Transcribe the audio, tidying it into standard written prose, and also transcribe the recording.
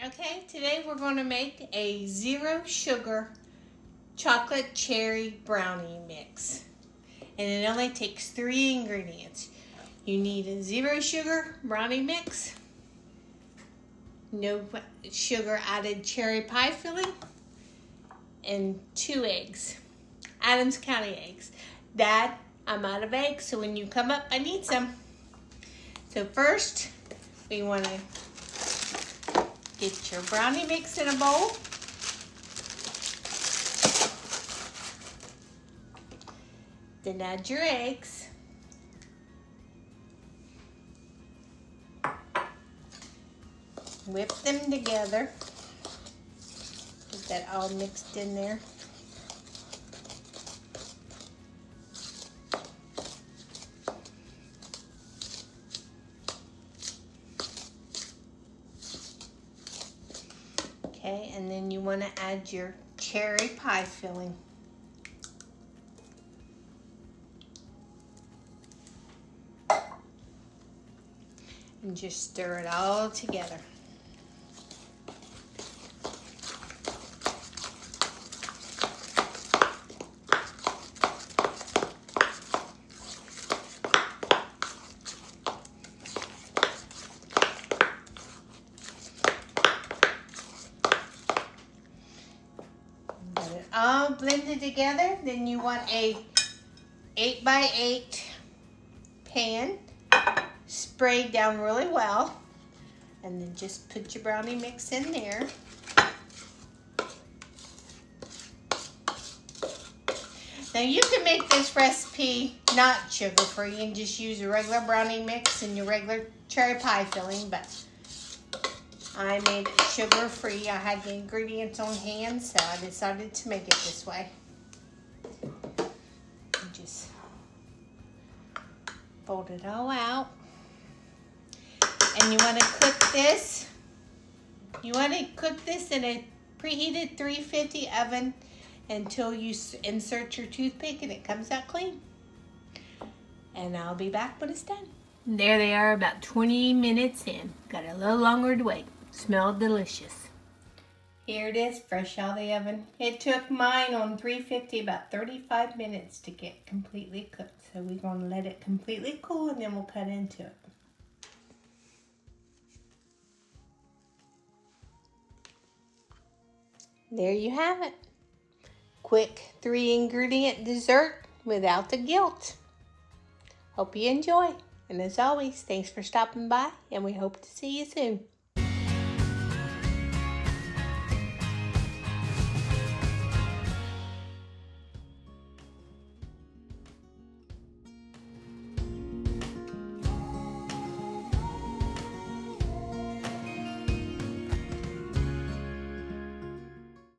Okay, today we're going to make a 0 sugar chocolate cherry brownie mix. And it only takes 3 ingredients. You need a 0 sugar brownie mix, no sugar added cherry pie filling, and 2 eggs. Adams County eggs. Dad, I'm out of eggs, so when you come up, I need some. So first, we want to get your brownie mix in a bowl. Then add your eggs. Whip them together. Get that all mixed in there. Okay, and then you want to add your cherry pie filling. And just stir it all together. Got it all blended together. Then you want a 8x8 pan. Spray down really well, and then just put your brownie mix in there. Now you can make this recipe not sugar free and just use a regular brownie mix and your regular cherry pie filling, but I made it sugar free. I had the ingredients on hand, so I decided to make it this way. Just fold it all out. And you want to cook this. You want to cook this in a preheated 350 oven until you insert your toothpick and it comes out clean. And I'll be back when it's done. There they are, about 20 minutes in. Got a little longer to wait. Smell delicious. Here it is, fresh out of the oven. It took mine on 350 about 35 minutes to get completely cooked. So we're going to let it completely cool and then we'll cut into it. There you have it. Quick 3-ingredient dessert without the guilt. Hope you enjoy. And as always, thanks for stopping by, and we hope to see you soon.